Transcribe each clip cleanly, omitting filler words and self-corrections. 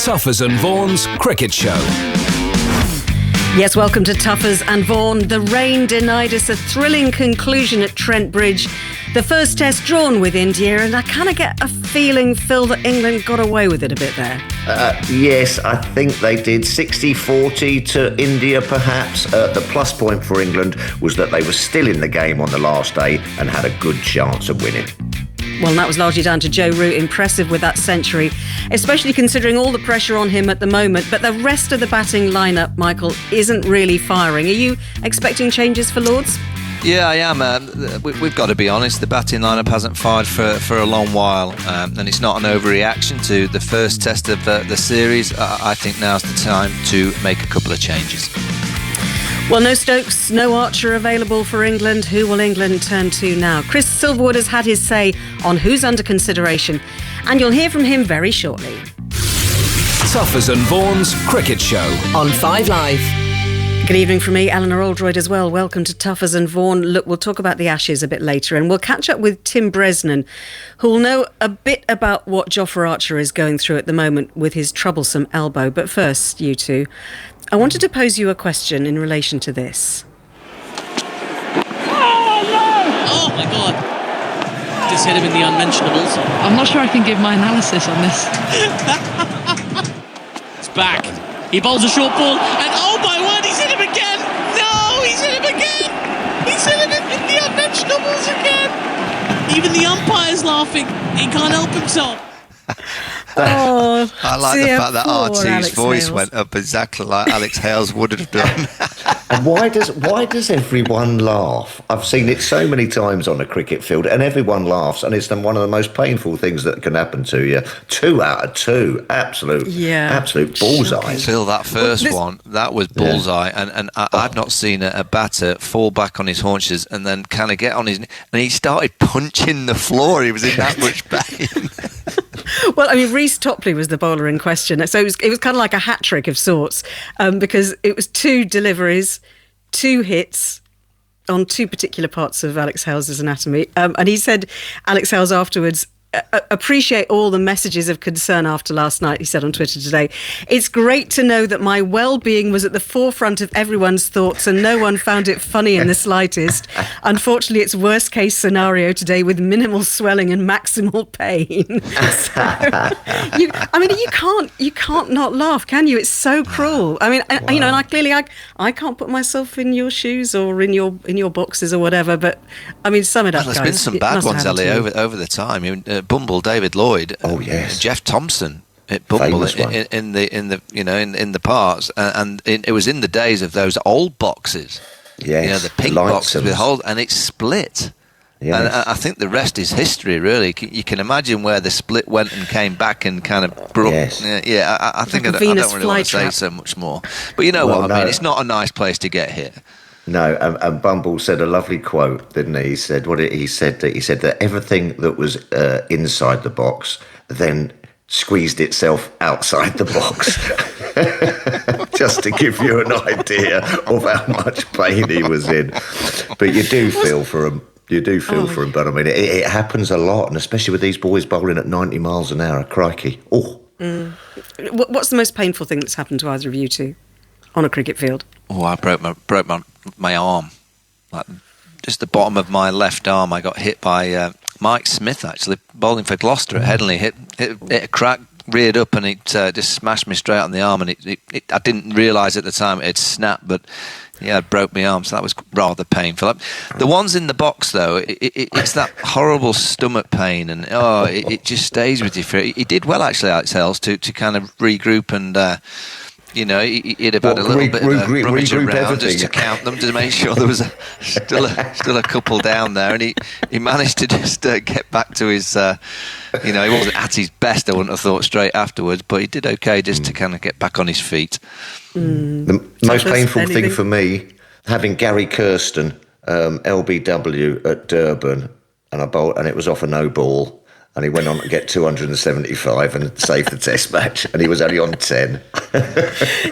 Tuffers and Vaughan's Cricket Show. Yes, welcome to Tuffers and Vaughan. The rain denied us a thrilling conclusion at Trent Bridge. The first test drawn with India, and I kind of get a feeling, Phil, that England got away with it a bit there. Yes, I think they did. 60-40 to India, perhaps. The plus point for England was that they were still in the game on the last day and had a good chance of winning. Well, that was largely down to Joe Root, impressive with that century, especially considering all the pressure on him at the moment. But the rest of the batting lineup, Michael, isn't really firing. Are you expecting changes for Lords? Yeah, I am. We've got to be honest, the batting lineup hasn't fired for a long while, and it's not an overreaction to the first test of the series. I think now's the time to make a couple of changes. Well, no Stokes, no Archer available for England. Who will England turn to now? Chris Silverwood has had his say on who's under consideration, and you'll hear from him very shortly. Tuffers and Vaughan's Cricket Show on 5 Live. Good evening from me, Eleanor Oldroyd as well. Welcome to Tuffers and Vaughan. Look, we'll talk about the Ashes a bit later, and we'll catch up with Tim Bresnan, who'll know a bit about what Jofra Archer is going through at the moment with his troublesome elbow. But first, you two, I wanted to pose you a question in relation to this. Oh my God. Just hit him in the unmentionables. I'm not sure I can give my analysis on this. It's back. He bowls a short ball and oh my word, he's hit him again. No, he's hit him again. He's hit him in the unmentionables again. Even the umpire's laughing. He can't help himself. Oh, I like the fact that RT's Alex voice Hales went up exactly like Alex Hales would have done. And why does everyone laugh? I've seen it so many times on a cricket field, and everyone laughs, and it's one of the most painful things that can happen to you. 2 out of 2, absolute bullseye. Phil, that first one, that was bullseye, and I've not seen a batter fall back on his haunches and then kind of get on his... And he started punching the floor. He was in that much pain. Well, I mean, Reece Topley was the bowler in question. So it was kind of like a hat-trick of sorts, because it was 2 deliveries, 2 hits on 2 particular parts of Alex Hales' anatomy. And he said, Alex Hales afterwards, appreciate all the messages of concern after last night, he said on Twitter today. It's great to know that my well-being was at the forefront of everyone's thoughts and no one found it funny in the slightest. Unfortunately, it's worst-case scenario today with minimal swelling and maximal pain. So, you can't not laugh, can you? It's so cruel. I mean, wow. And I can't put myself in your shoes or in your boxes or whatever, but I mean, sum it up, There's guys. been some bad ones, Ellie, over the time. I mean, Bumble, David Lloyd, Jeff Thompson at Bumble in the parts, and it was in the days of those old boxes, the pink boxes with holes, and it split. Yes. And I think the rest is history, really. You can imagine where the split went and came back and kind of broke. Yes. I think like I don't really want to say so much more. But you know what I mean? It's not a nice place to get hit. No, and Bumble said a lovely quote, didn't he? He said that everything that was inside the box then squeezed itself outside the box. Just to give you an idea of how much pain he was in. But you do feel for him. You do feel for him, but I mean, it happens a lot, and especially with these boys bowling at 90 miles an hour. Crikey! Oh. What's the most painful thing that's happened to either of you two on a cricket field? Oh, I broke my arm, like just the bottom of my left arm. I got hit by Mike Smith, actually, bowling for Gloucester at Headingley. Hit a crack, reared up, and it just smashed me straight on the arm. And I didn't realise at the time it had snapped, but yeah, it broke my arm, so that was rather painful. The ones in the box, though, it's that horrible stomach pain, and it just stays with you. He did well, actually, Alex Hales, to kind of regroup and... he'd have had a little bit of a rummage around just to count them to make sure there was still a couple down there, and he managed to just get back to his. He wasn't at his best, I wouldn't have thought, straight afterwards, but he did okay just to kind of get back on his feet. The most painful thing for me, having Gary Kirsten, LBW at Durban, and it was off a no ball. And he went on to get 275 and save the test match, and he was only on 10.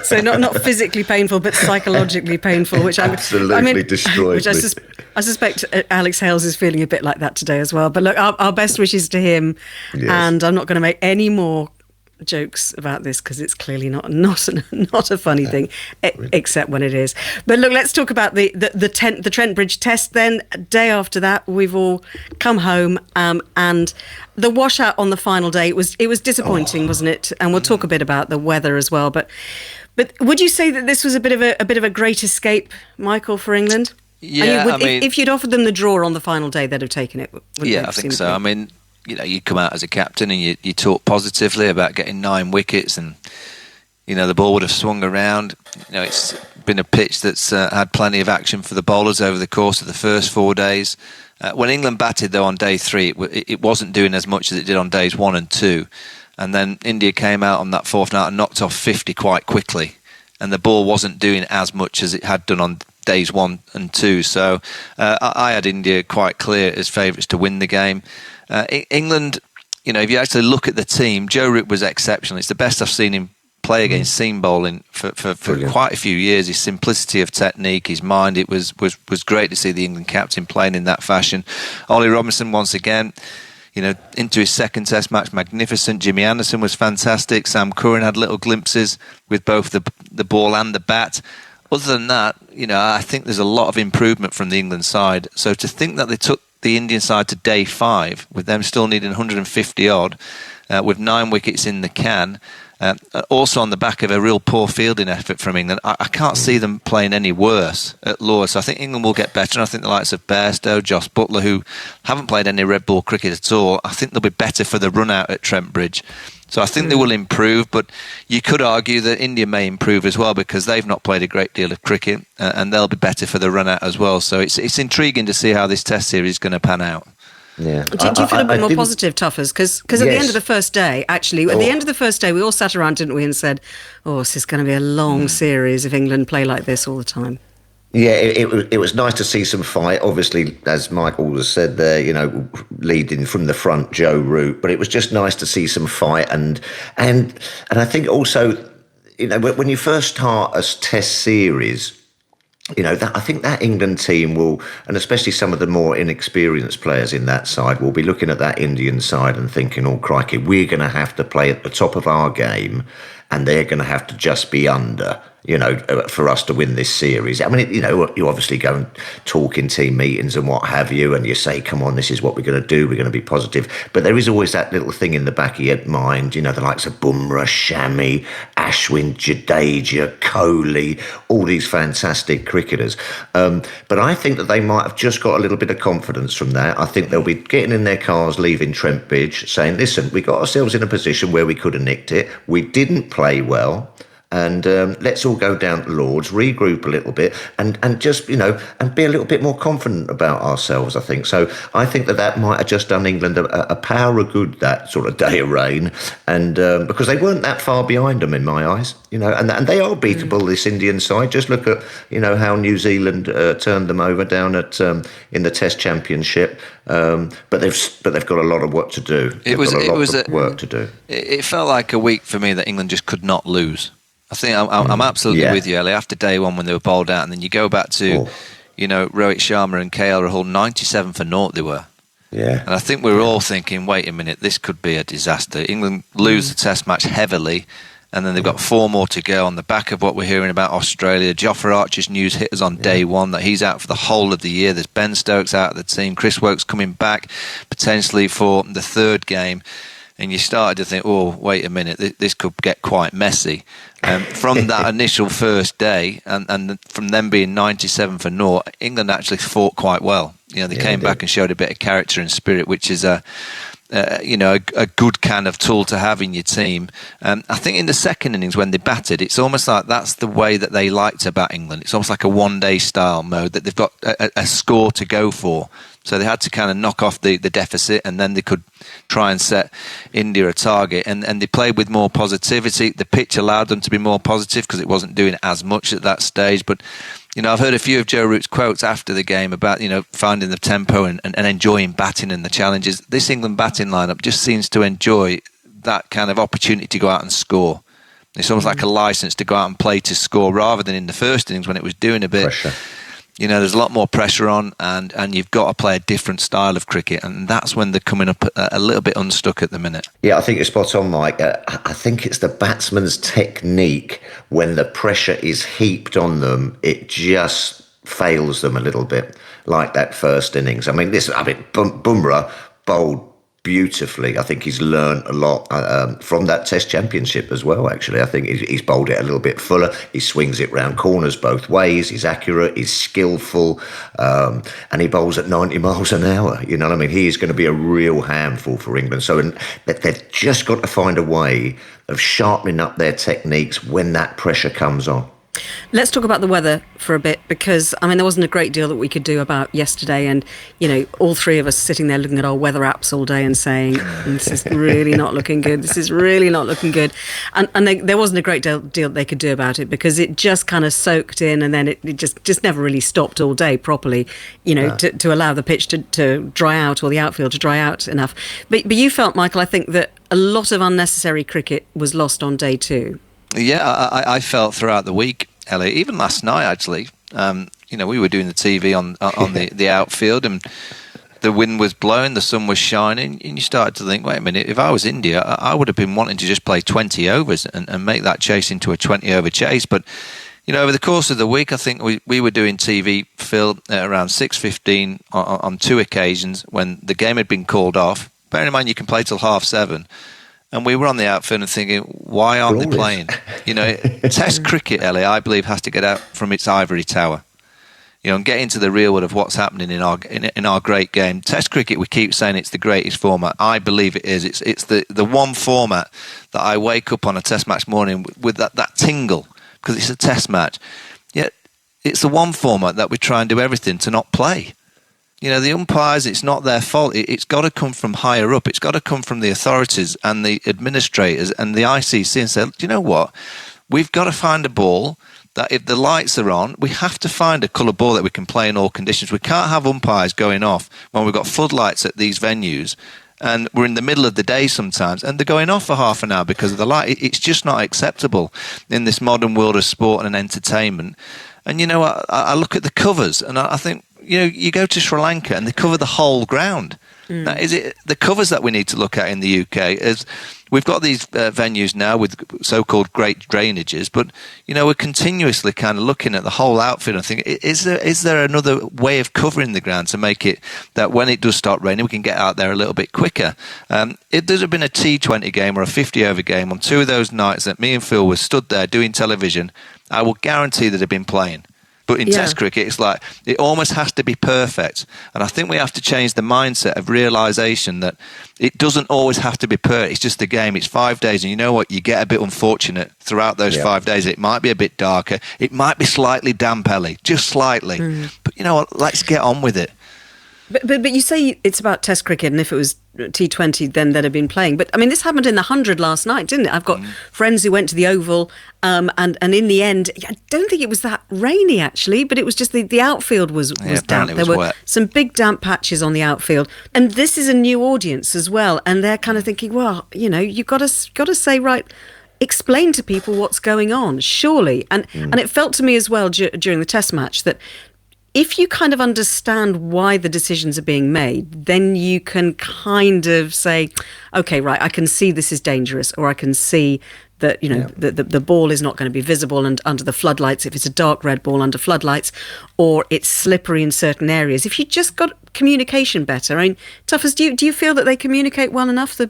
So not physically painful, but psychologically painful, which absolutely destroyed me. I suspect Alex Hales is feeling a bit like that today as well. But look, our best wishes to him, yes. And I'm not going to make any more jokes about this because it's clearly not a funny thing, except when it is. But look, let's talk about the Trent Bridge test. Then, day after that, we've all come home, and the washout on the final day it was disappointing, wasn't it? And we'll talk a bit about the weather as well. But would you say that this was a bit of a great escape, Michael, for England? Yeah, if you'd offered them the draw on the final day, they'd have taken it. Yeah, I think so. I mean, you come out as a captain and you talk positively about getting 9 wickets, and the ball would have swung around. It's been a pitch that's had plenty of action for the bowlers over the course of the first 4 days. When England batted, though, on day 3, it wasn't doing as much as it did on days 1 and 2. And then India came out on that 4th night and knocked off 50 quite quickly. And the ball wasn't doing as much as it had done on days 1 and 2. So I had India quite clear as favourites to win the game. England, if you actually look at the team, Joe Root was exceptional. It's the best I've seen him play against seam bowling for quite a few years. His simplicity of technique, his mind, it was great to see the England captain playing in that fashion. Ollie Robinson, once again, into his second test match, magnificent. Jimmy Anderson was fantastic. Sam Curran had little glimpses with both the ball and the bat. Other than that, I think there's a lot of improvement from the England side. So to think that they took the Indian side to day 5, with them still needing 150 odd, with 9 wickets in the can, also on the back of a real poor fielding effort from England, I can't see them playing any worse at Lord's. So I think England will get better, and I think the likes of Bairstow, Joss Butler, who haven't played any red ball cricket at all, I think they'll be better for the run out at Trent Bridge. So I think they will improve, but you could argue that India may improve as well because they've not played a great deal of cricket, and they'll be better for the run out as well. So it's intriguing to see how this test series is going to pan out. Yeah. Do you feel a bit more positive, Tuffers? Because at the end of the first day, actually, at the end of the first day, we all sat around, didn't we, and said, this is going to be a long series if England play like this all the time. Yeah, it was nice to see some fight. Obviously, as Michael has said there, leading from the front, Joe Root. But it was just nice to see some fight, and I think also, when you first start a Test series, I think that England team will, and especially some of the more inexperienced players in that side, will be looking at that Indian side and thinking, "Oh crikey, we're going to have to play at the top of our game, and they're going to have to just be under." For us to win this series. I mean, you obviously go and talk in team meetings and what have you, and you say, come on, this is what we're going to do, we're going to be positive. But there is always that little thing in the back of your mind, the likes of Bumrah, Shami, Ashwin, Jadeja, Kohli, all these fantastic cricketers. But I think that they might have just got a little bit of confidence from that. I think they'll be getting in their cars, leaving Trent Bridge, saying, listen, we got ourselves in a position where we could have nicked it. We didn't play well. And let's all go down to Lord's, regroup a little bit, and just, and be a little bit more confident about ourselves, I think. So I think that might have just done England a power of good, that sort of day of rain. And because they weren't that far behind them in my eyes, and they are beatable, this Indian side. Just look at, how New Zealand turned them over down at in the Test Championship. But they've got a lot of work to do. Work to do. It felt like a week for me that England just could not lose. I think I'm absolutely with you, Ellie. After day 1 when they were bowled out, and then you go back to, Rohit Sharma and KL Rahul, 97 for naught they were. Yeah. And I think we were all thinking, wait a minute, this could be a disaster. England lose the Test match heavily, and then they've got 4 more to go on the back of what we're hearing about Australia. Jofra Archer's news hit us on day 1 that he's out for the whole of the year. There's Ben Stokes out of the team. Chris Woakes coming back potentially for the 3rd game. And you started to think, wait a minute, this could get quite messy. From that initial first day, and from them being 97 for naught, England actually fought quite well. They came back and showed a bit of character and spirit, which is a good kind of tool to have in your team. I think in the second innings when they batted, it's almost like that's the way that they like to bat England. It's almost like a one-day style mode that they've got a score to go for. So they had to kind of knock off the deficit, and then they could try and set India a target. And they played with more positivity. The pitch allowed them to be more positive because it wasn't doing as much at that stage. But, I've heard a few of Joe Root's quotes after the game about, finding the tempo and enjoying batting and the challenges. This England batting lineup just seems to enjoy that kind of opportunity to go out and score. It's almost like a licence to go out and play to score rather than in the first innings when it was doing a bit... Pressure. You know, there's a lot more pressure on, and you've got to play a different style of cricket, and that's when they're coming up a little bit unstuck at the minute. Yeah, I think you're spot on, Mike. I think it's the batsman's technique when the pressure is heaped on them, it just fails them a little bit, like that first innings. I mean, Bumrah bowled beautifully. I think he's learned a lot from that Test Championship as well, actually. I think he's bowled it a little bit fuller. He swings it round corners both ways. He's accurate. He's skillful. And he bowls at 90 miles an hour. You know what I mean? He is going to be a real handful for England. So they've just got to find a way of sharpening up their techniques when that pressure comes on. Let's talk about the weather for a bit, because, I mean, there wasn't a great deal that we could do about yesterday. And, you know, all three of us sitting there looking at our weather apps all day and saying, this is really not looking good. This is really not looking good. And there wasn't a great deal that they could do about it, because it just kind of soaked in, and then it just never really stopped all day properly, you know, to allow the pitch to dry out, or the outfield to dry out enough. But you felt, Michael, I think that a lot of unnecessary cricket was lost on day two. Yeah, I felt throughout the week, Ellie, even last night actually. You know, we were doing the TV on the outfield, and the wind was blowing, the sun was shining, and you started to think, wait a minute, if I was India, I would have been wanting to just play 20 overs and make that chase into a 20-over chase. But, you know, over the course of the week, I think we were doing TV, Phil, at around 6:15 on two occasions when the game had been called off. Bearing in mind, you can play till 7:30. And we were on the outfield and thinking, why aren't they playing? You know, Test cricket, Ellie, I believe, has to get out from its ivory tower. You know, and get into the real world of what's happening in our great game. Test cricket, we keep saying it's the greatest format. I believe it is. It's the one format that I wake up on a Test match morning with that tingle, because it's a Test match. Yet it's the one format that we try and do everything to not play. You know, the umpires, it's not their fault. It's got to come from higher up. It's got to come from the authorities and the administrators and the ICC and say, do you know what? We've got to find a ball that if the lights are on, we have to find a colour ball that we can play in all conditions. We can't have umpires going off when we've got floodlights at these venues and we're in the middle of the day sometimes and they're going off for half an hour because of the light. It's just not acceptable in this modern world of sport and entertainment. And, you know, I look at the covers and I think, you know, you go to Sri Lanka and they cover the whole ground. Now, is it the covers that we need to look at in the UK? Is we've got these venues now with so-called great drainages, but you know we're continuously kind of looking at the whole outfit and thinking, is there another way of covering the ground to make it that when it does start raining, we can get out there a little bit quicker? If there's been a T20 game or a 50-over game on two of those nights that me and Phil were stood there doing television, I will guarantee that they've been playing. But in Test cricket, it's like it almost has to be perfect. And I think we have to change the mindset of realisation that it doesn't always have to be perfect. It's just a game. It's 5 days. And you know what? You get a bit unfortunate throughout those 5 days. It might be a bit darker. It might be slightly damp, Ellie, just slightly. But you know what? Let's get on with it. But you say it's about Test cricket, and if it was T20, then they'd have been playing. But I mean, this happened in the 100 last night, didn't it? I've got friends who went to the Oval, and in the end, I don't think it was that rainy actually, but it was just the outfield was damp. There were some big damp patches on the outfield, and this is a new audience as well, and they're kind of thinking, well, you know, you've got to say, right, explain to people what's going on, surely. And it felt to me as well during the Test match that if you kind of understand why the decisions are being made, then you can kind of say, okay, right, I can see this is dangerous, or I can see that, you know, the ball is not going to be visible and under the floodlights if it's a dark red ball under floodlights, or it's slippery in certain areas. If you just got communication better, I mean, Tuffers, do you feel that they communicate well enough, the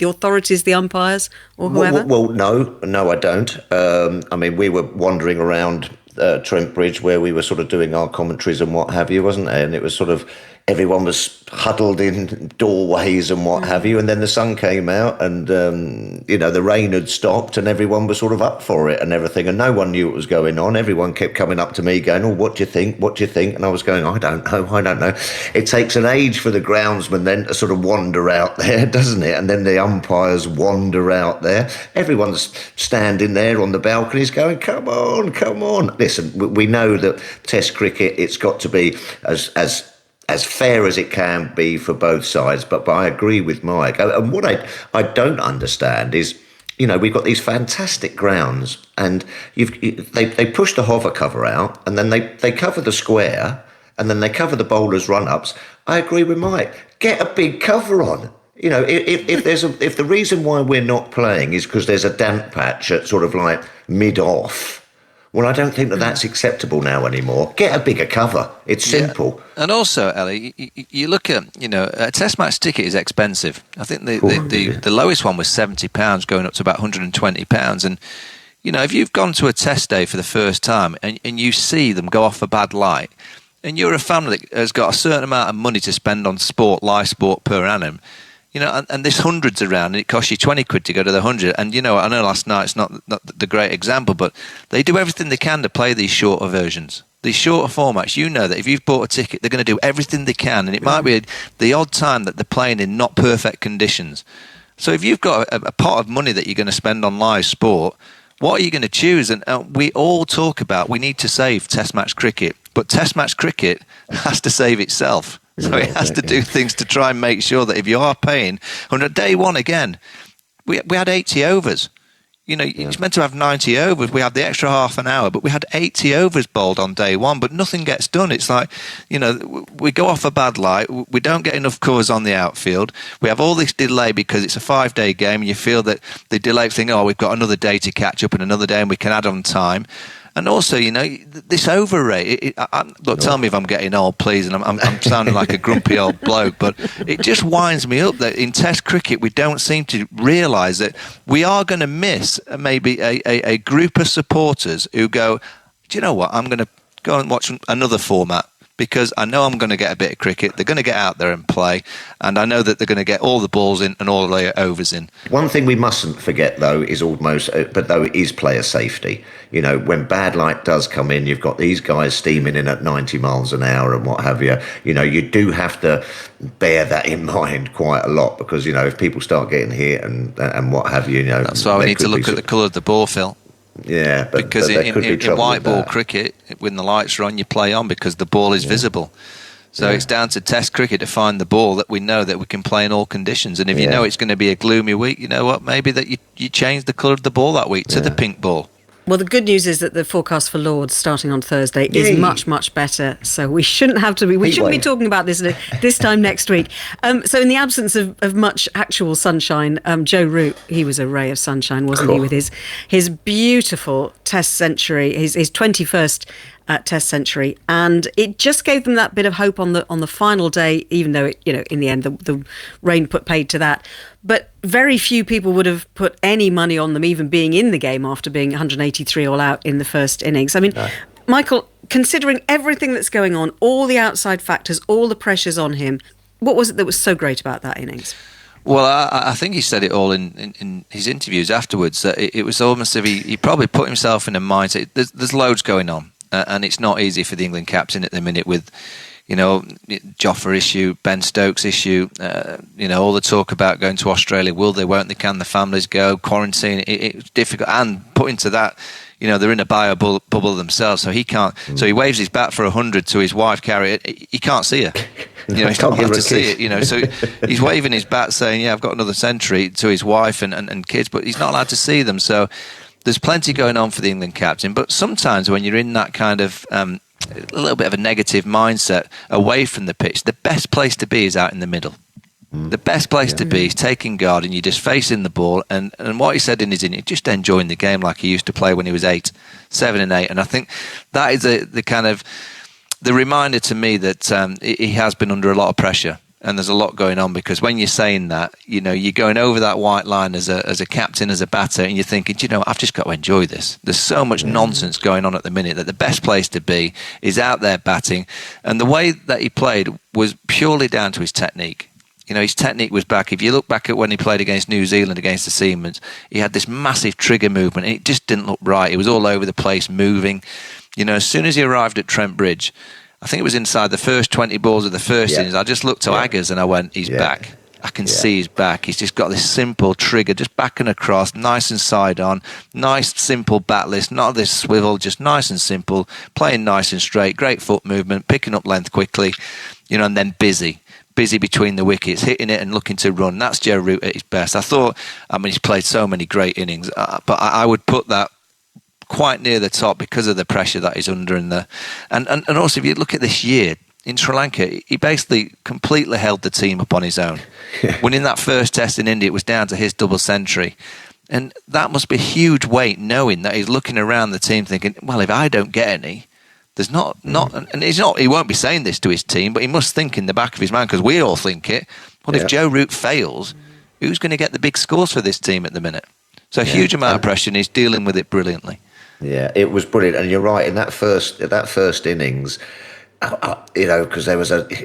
authorities, the umpires, or whoever? Well, no, I don't. I mean, we were wandering around Trent Bridge where we were sort of doing our commentaries and what have you, wasn't there? And it was sort of everyone was huddled in doorways and what have you, and then the sun came out and the rain had stopped and everyone was sort of up for it and everything, and no one knew what was going on. Everyone kept coming up to me going, oh, what do you think? And I was going, I don't know. It takes an age for the groundsman then to sort of wander out there, doesn't it? And then the umpires wander out there. Everyone's standing there on the balconies going, come on. Listen, we know that Test cricket, it's got to be as fair as it can be for both sides, but I agree with Mike. And what I don't understand is we've got these fantastic grounds, and they push the hover cover out, and then they cover the square, and then they cover the bowlers' run-ups. I agree with Mike. Get a big cover on. If the reason why we're not playing is because there's a damp patch at sort of like mid-off, well, I don't think that's acceptable now anymore. Get a bigger cover. It's simple. Yeah. And also, Ellie, you look at, a test match ticket is expensive. I think the lowest one was £70 going up to about £120. And, if you've gone to a test day for the first time and you see them go off a bad light, and you're a family that has got a certain amount of money to spend on live sport per annum, and there's hundreds around, and it costs you 20 quid to go to the 100. And, I know last night's not the great example, but they do everything they can to play these shorter versions. These shorter formats, that if you've bought a ticket, they're going to do everything they can. And it might be the odd time that they're playing in not perfect conditions. So if you've got a pot of money that you're going to spend on live sport, what are you going to choose? And we all talk about we need to save Test match cricket, but Test match cricket has to save itself. So it has to do things to try and make sure that if you are paying, on day one again, we had 80 overs. It's meant to have 90 overs. We had the extra half an hour, but we had 80 overs bowled on day one, but nothing gets done. It's like, we go off a bad light. We don't get enough covers on the outfield. We have all this delay because it's a 5-day game, and you feel that the delay thing, we've got another day to catch up and another day and we can add on time. And also, this over rate. Look, tell me if I'm getting old, please, and I'm sounding like a grumpy old bloke, but it just winds me up that in Test cricket we don't seem to realise that we are going to miss maybe a group of supporters who go, do you know what? I'm going to go and watch another format, because I know I'm going to get a bit of cricket. They're going to get out there and play, and I know that they're going to get all the balls in and all the overs in. One thing we mustn't forget, though, is player safety. When bad light does come in, you've got these guys steaming in at 90 miles an hour and what have you. You do have to bear that in mind quite a lot, because, if people start getting hit and what have you, That's why we need to look at the colour of the ball, Phil. Yeah, because in white ball cricket, when the lights are on, you play on because the ball is visible. So it's down to Test cricket to find the ball that we know that we can play in all conditions. And if you know it's going to be a gloomy week, you know what? Maybe that you change the colour of the ball that week to the pink ball. Well, the good news is that the forecast for Lords starting on Thursday is much, much better. So we shouldn't have to be. We shouldn't be talking about this time next week. So in the absence of much actual sunshine, Joe Root, he was a ray of sunshine, wasn't he? With his beautiful Test century, his 21st Test century, and it just gave them that bit of hope on the final day. Even though in the end the rain put paid to that. But very few people would have put any money on them even being in the game after being 183 all out in the first innings. I mean, Michael, considering everything that's going on, all the outside factors, all the pressures on him, what was it that was so great about that innings? Well, I think he said it all in his interviews afterwards, that it was almost as if he probably put himself in a mindset. There's loads going on, and it's not easy for the England captain at the minute with, Jofra issue, Ben Stokes issue, all the talk about going to Australia. Will they, won't they, can the families go, quarantine? It's difficult. And put into that, they're in a bio bubble themselves, so he can't. So he waves his bat for 100 to his wife, Carrie. He can't see her. He's not allowed to see it, so he's waving his bat saying, I've got another century to his wife and kids, but he's not allowed to see them. So there's plenty going on for the England captain. But sometimes when you're in that kind of a little bit of a negative mindset away from the pitch, the best place to be is out in the middle. The best place to be is taking guard, and you're just facing the ball. And what he said in his interview, just enjoying the game like he used to play when he was 7 and 8. And I think that is the kind of the reminder to me that he has been under a lot of pressure. And there's a lot going on, because when you're saying that, you're going over that white line as a captain, as a batter, and you're thinking, I've just got to enjoy this. There's so much nonsense going on at the minute that the best place to be is out there batting. And the way that he played was purely down to his technique. His technique was back. If you look back at when he played against New Zealand, against the Seamans, he had this massive trigger movement, and it just didn't look right. He was all over the place, moving. As soon as he arrived at Trent Bridge, I think it was inside the first 20 balls of the first innings, I just looked to Aggers and I went, he's back. I can see his back. He's just got this simple trigger, just backing across, nice and side on, nice simple bat list, not this swivel, just nice and simple, playing nice and straight, great foot movement, picking up length quickly, and then busy between the wickets, hitting it and looking to run. That's Joe Root at his best. He's played so many great innings, but I would put that quite near the top because of the pressure that he's under and also if you look at this year in Sri Lanka, he basically completely held the team up on his own. Winning that first test in India, it was down to his double century. And that must be a huge weight, knowing that he's looking around the team thinking, well, if I don't get any, there's not, and he won't be saying this to his team, but he must think in the back of his mind, because we all think it, well, if Joe Root fails, who's going to get the big scores for this team at the minute? So a huge amount of pressure, and he's dealing with it brilliantly. Yeah, it was brilliant. And you're right, in that first innings, because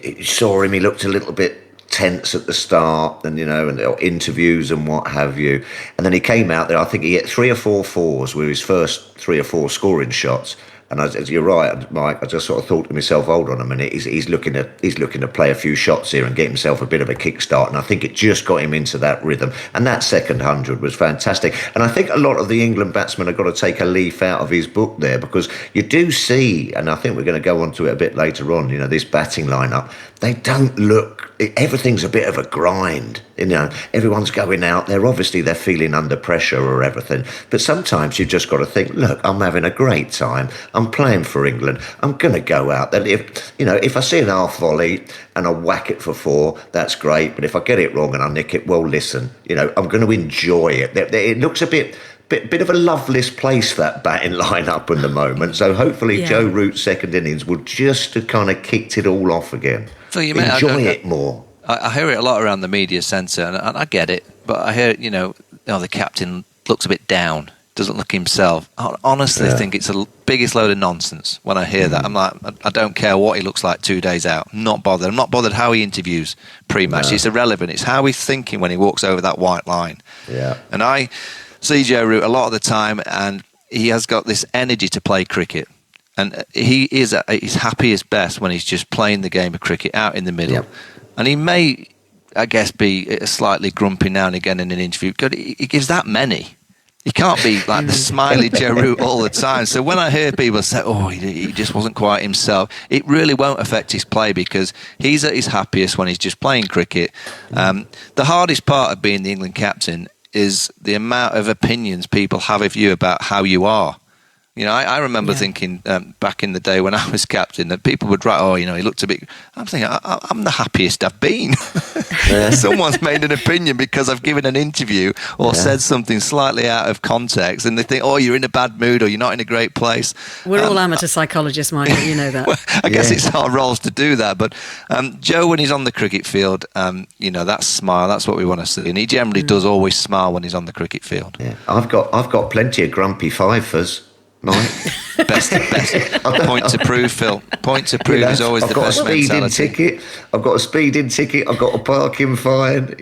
you saw him, he looked a little bit tense at the start, and and interviews and what have you, and then he came out there. I think he hit 3 or 4 fours with his first 3 or 4 scoring shots. And you're right, Mike. I just sort of thought to myself, hold on a minute. He's looking to play a few shots here and get himself a bit of a kickstart. And I think it just got him into that rhythm. And that second 100 was fantastic. And I think a lot of the England batsmen have got to take a leaf out of his book there, because you do see, and I think we're going to go on to it a bit later on. This batting lineup, they don't look. Everything's a bit of a grind. Everyone's going out there. Obviously, they're feeling under pressure or everything. But sometimes you've just got to think, look, I'm having a great time. I'm playing for England. I'm going to go out there. If I see an half volley and I whack it for 4, that's great. But if I get it wrong and I nick it, well, listen, I'm going to enjoy it. It looks a bit of a loveless place, that batting lineup at the moment. So hopefully Joe Root's second innings will just have kind of kicked it all off again. So enjoy it more. I hear it a lot around the media centre, and I get it. But I hear, the captain looks a bit down, doesn't look himself. I honestly think it's the biggest load of nonsense when I hear that. I'm like, I don't care what he looks like 2 days out. I'm not bothered how he interviews pre-match. No. It's irrelevant. It's how he's thinking when he walks over that white line. Yeah. And I see Joe Root a lot of the time, and he has got this energy to play cricket. And he's happiest best when he's just playing the game of cricket out in the middle. Yep. And he may, I guess, be slightly grumpy now and again in an interview. God, he gives that many. He can't be like the smiley Joe Root all the time. So when I hear people say, he just wasn't quite himself, it really won't affect his play, because he's at his happiest when he's just playing cricket. The hardest part of being the England captain is the amount of opinions people have of you about how you are. I remember thinking back in the day when I was captain that people would write, he looked a bit... I'm thinking, I'm the happiest I've been. Someone's made an opinion because I've given an interview or said something slightly out of context, and they think, you're in a bad mood or you're not in a great place. We're all amateur psychologists, Michael, you know that. Well, I guess it's our roles to do that. But Joe, when he's on the cricket field, that smile, that's what we want to see. And he generally does always smile when he's on the cricket field. Yeah. I've got plenty of grumpy fifers. Mike. best point to prove, Phil. Point to prove is always the best mentality. I've got a speeding ticket. I've got a parking fine.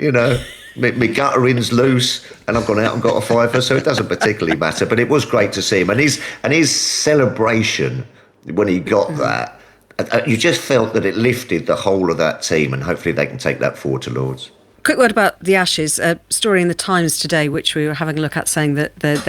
My guttering's loose, and I've gone out and got a fiver, so it doesn't particularly matter. But it was great to see him, and his celebration when he got that. You just felt that it lifted the whole of that team, and hopefully they can take that forward to Lords. Quick word about the Ashes. A story in the Times today, which we were having a look at, saying that there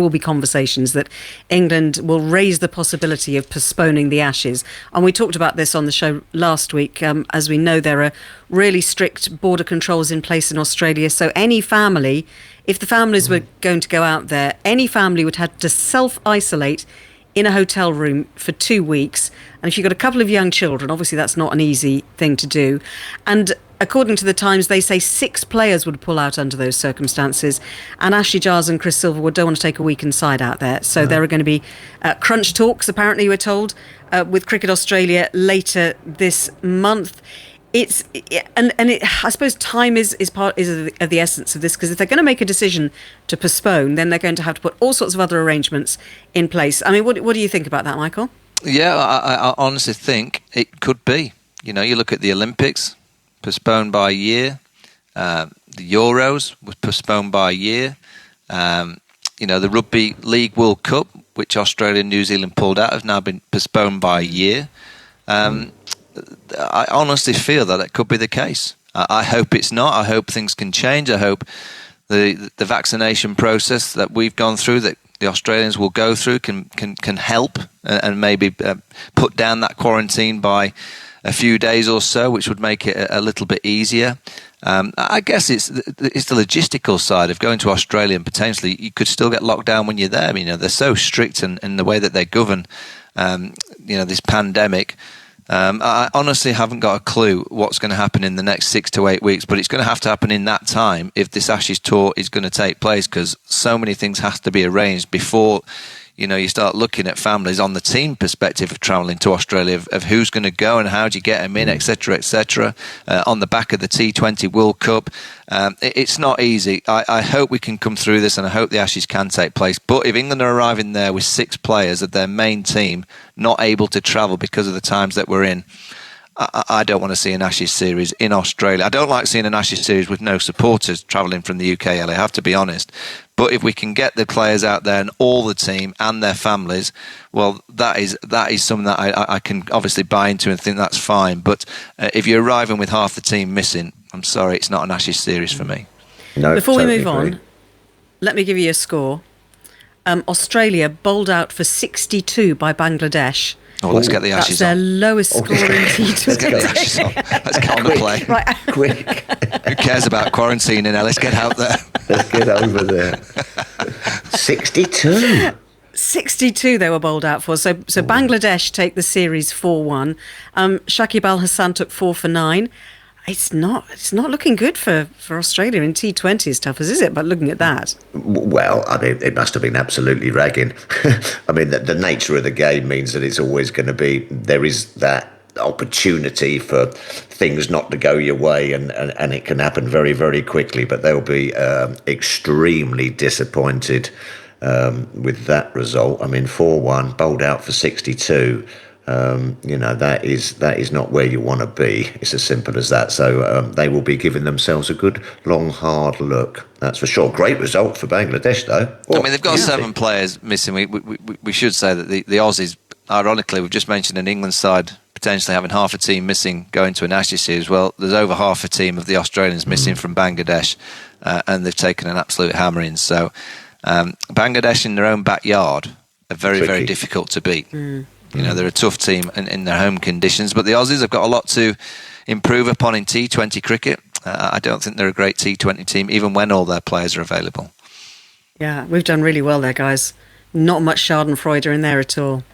will be conversations that England will raise the possibility of postponing the Ashes. And we talked about this on the show last week. As we know, there are really strict border controls in place in Australia. So any family, if the families were going to go out there, any family would have to self-isolate in a hotel room for 2 weeks. And if you've got a couple of young children, obviously that's not an easy thing to do. And according to the Times, they say 6 players would pull out under those circumstances. And Ashley Giles and Chris Silverwood don't want to take a weekend side out there. So there are going to be crunch talks, apparently we're told, with Cricket Australia later this month. I suppose time is of the essence of this, because if they're going to make a decision to postpone, then they're going to have to put all sorts of other arrangements in place. I mean, what do you think about that, Michael? Yeah, I honestly think it could be. You look at the Olympics, postponed by a year. The Euros was postponed by a year. The Rugby League World Cup, which Australia and New Zealand pulled out, have now been postponed by a year. I honestly feel that it could be the case. I hope it's not. I hope things can change. I hope the vaccination process that we've gone through, that the Australians will go through, can help and maybe put down that quarantine by a few days or so, which would make it a little bit easier. I guess it's the logistical side of going to Australia, and potentially you could still get locked down when you're there. I mean, they're so strict in the way that they govern, this pandemic. I honestly haven't got a clue what's going to happen in the next 6 to 8 weeks, but it's going to have to happen in that time if this Ashes tour is going to take place, because so many things have to be arranged before you start looking at families on the team perspective of travelling to Australia, of who's going to go and how do you get them in, etc., etc. On the back of the T20 World Cup. It's not easy. I hope we can come through this, and I hope the Ashes can take place. But if England are arriving there with 6 players of their main team not able to travel because of the times that we're in, I don't want to see an Ashes series in Australia. I don't like seeing an Ashes series with no supporters travelling from the UK, I have to be honest. But if we can get the players out there and all the team and their families, well, that is something that I can obviously buy into and think that's fine. But if you're arriving with half the team missing, I'm sorry, it's not an Ashes series for me. No, Before we totally move agree. on, let me give you a score. Australia bowled out for 62 by Bangladesh. Oh, let's get the That's Ashes their on. lowest score in T20. Let's get the Ashes on. Let's get on the plane. Right. Quick, Who cares about quarantining now? Let's get out there. let's get over there. 62. 62 they were bowled out for. So Bangladesh take the series 4-1. Shakib Al Hassan took 4 for 9. It's not looking good for Australia in T20s, Tuffers, is it? But looking at that. Well, I mean, it must have been absolutely ragging. I mean, the nature of the game means that it's always going to be, there is that opportunity for things not to go your way, and it can happen very, very quickly. But they'll be extremely disappointed with that result. I mean, 4-1, bowled out for 62. That is not where you want to be. It's as simple as that. So they will be giving themselves a good, long, hard look. That's for sure. Great result for Bangladesh, though. I mean, they've got 7 players missing. We should say that the Aussies, ironically, we've just mentioned an England side potentially having half a team missing going to an Ashes series. Well, there's over half a team of the Australians missing from Bangladesh, and they've taken an absolute hammering. So Bangladesh in their own backyard are very, very difficult to beat. They're a tough team in their home conditions, but the Aussies have got a lot to improve upon in T20 cricket. I don't think they're a great T20 team, even when all their players are available. Yeah, we've done really well there, guys. Not much Schadenfreude in there at all.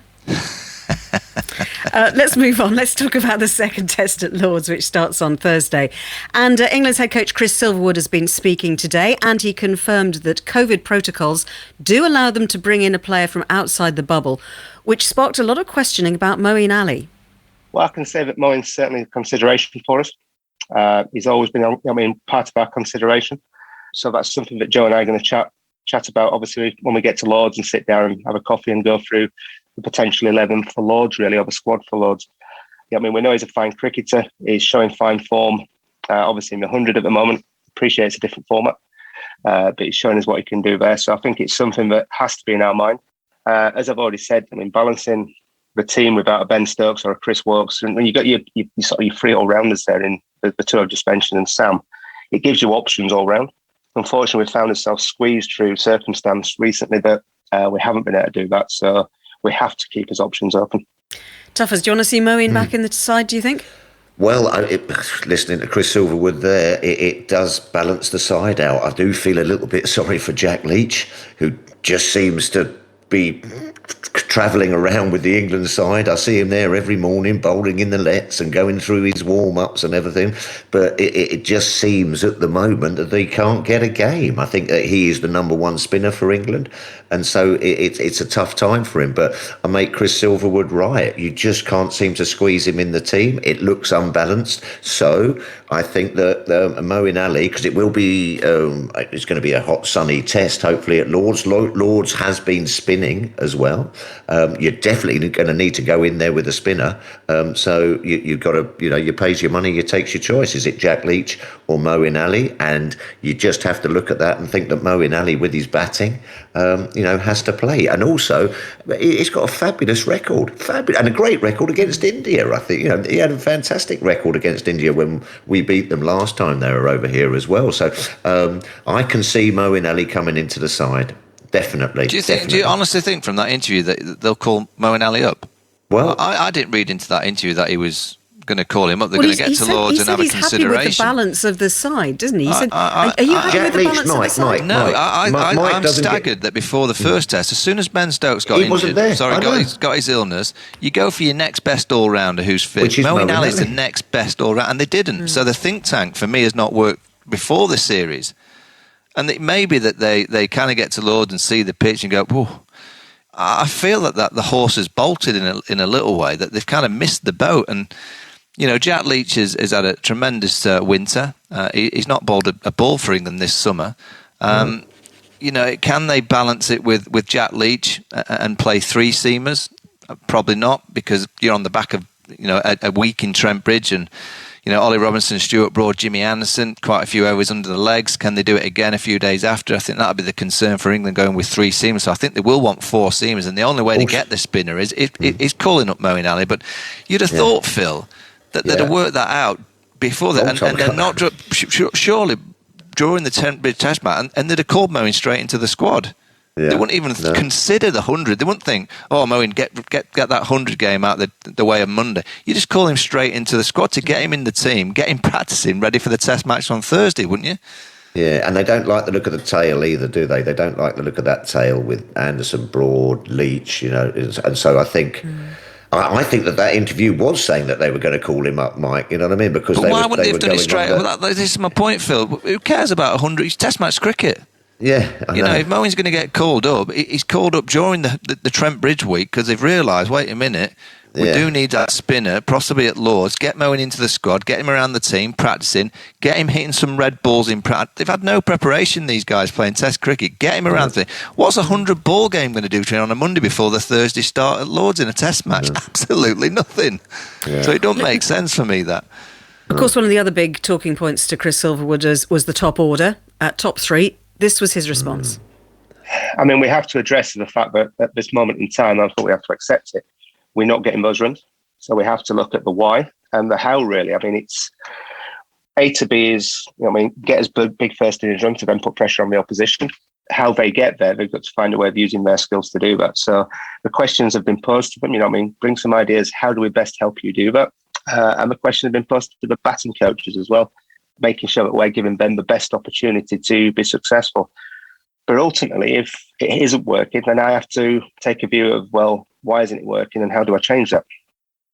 Let's move on. Let's talk about the second test at Lord's, which starts on Thursday. And England's head coach Chris Silverwood has been speaking today, and he confirmed that COVID protocols do allow them to bring in a player from outside the bubble, which sparked a lot of questioning about Moeen Ali. Well, I can say that Moeen's certainly a consideration for us. He's always been, part of our consideration. So that's something that Joe and I are going to chat about, obviously, when we get to Lord's and sit down and have a coffee and go through the potential 11 for Lord's, really, or the squad for Lord's. Yeah, I mean, we know he's a fine cricketer. He's showing fine form, obviously in the 100 at the moment. Appreciate it's a different format, but he's showing us what he can do there. So I think it's something that has to be in our mind. As I've already said, I mean, balancing the team without a Ben Stokes or a Chris Woakes, and when you got your sort of your 3 all-rounders there in the 2 I've just mentioned and Sam, it gives you options all round. Unfortunately, we found ourselves squeezed through circumstance recently that we haven't been able to do that. So we have to keep his options open. Tuffers, do you want to see Moeen back in the side, do you think? Well, listening to Chris Silverwood there, it does balance the side out. I do feel a little bit sorry for Jack Leach, who just seems to be travelling around with the England side. I see him there every morning bowling in the lets and going through his warm-ups and everything, but it just seems at the moment that they can't get a game. I think that he is the number 1 spinner for England, and so it's a tough time for him. But I make Chris Silverwood right. You just can't seem to squeeze him in the team. It looks unbalanced. So I think that Moeen Ali, because it will be, it's going to be a hot sunny test hopefully at Lord's. Lord's has been spinning spinning as well. You're definitely going to need to go in there with a spinner. So you've got to, you pays your money, you takes your choice. Is it Jack Leach or Moeen Ali? And you just have to look at that and think that Moeen Ali, with his batting, has to play. And also, he's got a fabulous record, and a great record against India. I think he had a fantastic record against India when we beat them last time they were over here as well. So I can see Moeen Ali coming into the side. Definitely. Do you honestly think from that interview that they'll call Moeen Ali up? Well, I didn't read into that interview that he was going to call him up. They're going to get to Lords and have a consideration. He's happy with the balance of the side, doesn't he? He said, are you happy with the balance of the side? No, I'm staggered that before the first test, as soon as Ben Stokes got injured, got his illness, you go for your next best all-rounder who's fit. Moeen Ali is the next best all-rounder, and they didn't. So the think tank, for me, has not worked before this series. And it may be that they kind of get to Lords and see the pitch and go, whoa. I feel that the horse has bolted in a little way, that they've kind of missed the boat. And Jack Leach has had a tremendous winter. He's not bowled a ball for England this summer. Can they balance it with Jack Leach and play three seamers? Probably not, because you're on the back of a week in Trent Bridge, and Ollie Robinson, Stuart Broad, Jimmy Anderson, quite a few overs under the legs. Can they do it again a few days after? I think that'll be the concern for England, going with three seamers. So I think they will want four seamers, and the only way to get the spinner is calling up Moeen Ali. But you'd have thought, Phil, that they'd have worked that out before that, and they're not surely during the Trent Bridge Test match, and they'd have called Moeen straight into the squad. Yeah, they wouldn't even consider the 100. They wouldn't think, Moeen, get that 100 game out the way of Monday. You just call him straight into the squad to get him in the team, get him practicing, ready for the Test match on Thursday, wouldn't you? Yeah, and they don't like the look of the tail either, do they? They don't like the look of that tail with Anderson, Broad, Leach, and so I think... I think that interview was saying that they were going to call him up, Mike. You know what I mean? Because why wouldn't they have done it straight? This is my point, Phil. Who cares about 100? It's Test match cricket. Yeah, I know. If Moeen's going to get called up, he's called up during the Trent Bridge week, because they've realised, wait a minute, we do need that spinner, possibly at Lords. Get Moeen into the squad, get him around the team, practicing, get him hitting some red balls in practice. They've had no preparation, these guys, playing Test cricket. Get him around the thing. What's a 100-ball game going to do to him on a Monday before the Thursday start at Lords in a Test match? Absolutely nothing. Yeah. So it don't make sense for me, that. Of course, one of the other big talking points to Chris Silverwood was the top order, top three. This was his response. I mean, we have to address the fact that at this moment in time, I think we have to accept it. We're not getting those runs. So we have to look at the why and the how, really. I mean, it's A to B is, get as big first innings run to then put pressure on the opposition. How they get there, they've got to find a way of using their skills to do that. So the questions have been posed to them, bring some ideas. How do we best help you do that? And the question has been posed to the batting coaches as well, making sure that we're giving them the best opportunity to be successful. But ultimately, if it isn't working, then I have to take a view of, why isn't it working and how do I change that?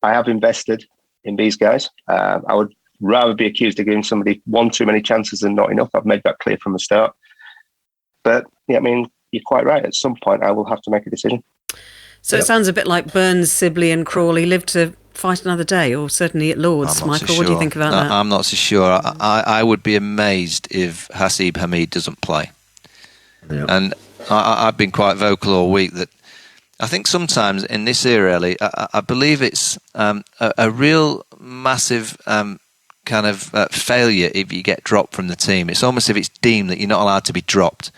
I have invested in these guys. I would rather be accused of giving somebody one too many chances than not enough. I've made that clear from the start. But, you're quite right. At some point, I will have to make a decision. So it sounds a bit like Burns, Sibley and Crawley live to fight another day, or certainly at Lords. Michael, what do you think about that? I'm not so sure. I would be amazed if Hasib Hamid doesn't play. Yep. And I've been quite vocal all week that I think sometimes in this era, Ellie, I believe it's a real massive kind of failure if you get dropped from the team. It's almost as if it's deemed that you're not allowed to be dropped.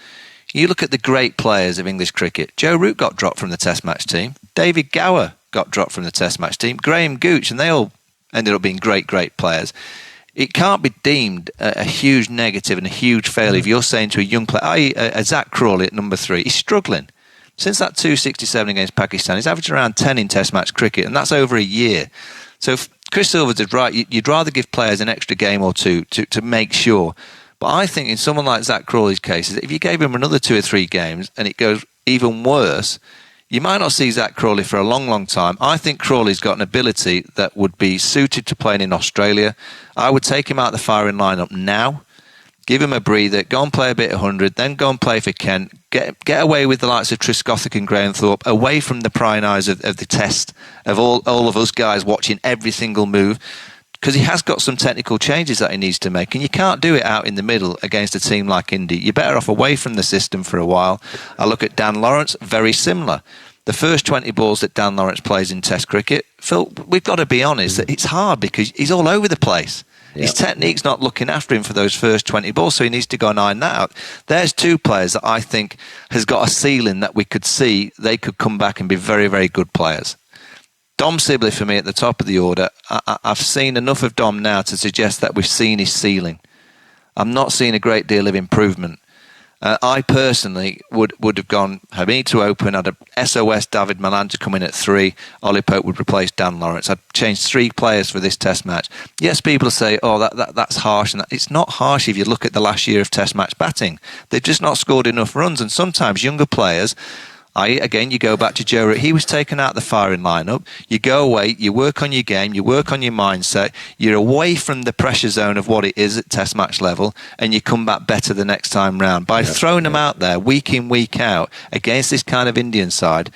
You look at the great players of English cricket. Joe Root got dropped from the Test match team. David Gower got dropped from the Test match team. Graham Gooch, and they all ended up being great players. It can't be deemed a huge negative and a huge failure if you're saying to a young player, i.e. a Zach Crawley at number 3, he's struggling. Since that 267 against Pakistan, he's averaged around 10 in Test match cricket, and that's over a year. So if Chris Silverwood is right, you'd rather give players an extra game or two to make sure. But I think in someone like Zach Crawley's case, if you gave him another 2 or 3 games and it goes even worse, you might not see Zach Crawley for a long time. I think Crawley's got an ability that would be suited to playing in Australia. I would take him out of the firing lineup now, give him a breather, go and play a bit of 100, then go and play for Kent, get away with the likes of Triscothick and Graham Thorpe, away from the prying eyes of the Test, of all of us guys watching every single move. because he has got some technical changes that he needs to make, and you can't do it out in the middle against a team like India. You're better off away from the system for a while. I look at Dan Lawrence, very similar. The first 20 balls that Dan Lawrence plays in Test cricket, Phil, we've got to be honest, that it's hard because he's all over the place. Yep. His technique's not looking after him for those first 20 balls, so he needs to go and iron that out. There's two players that I think has got a ceiling that we could see they could come back and be very, very good players. Dom Sibley, for me, at the top of the order. I've seen enough of Dom now to suggest that we've seen his ceiling. I'm not seeing a great deal of improvement. I personally would have gone Hamid to open. I'd have SOS David Malan to come in at 3. Ollie Pope would replace Dan Lawrence. I'd change 3 players for this Test match. Yes, people say, "Oh, that's harsh," and it's not harsh if you look at the last year of Test match batting. They've just not scored enough runs, and sometimes younger players. Again, you go back to Joe Root. He was taken out of the firing lineup. You go away, you work on your game, you work on your mindset. You're away from the pressure zone of what it is at Test match level, and you come back better the next time round. By throwing them out there week in, week out against this kind of Indian side,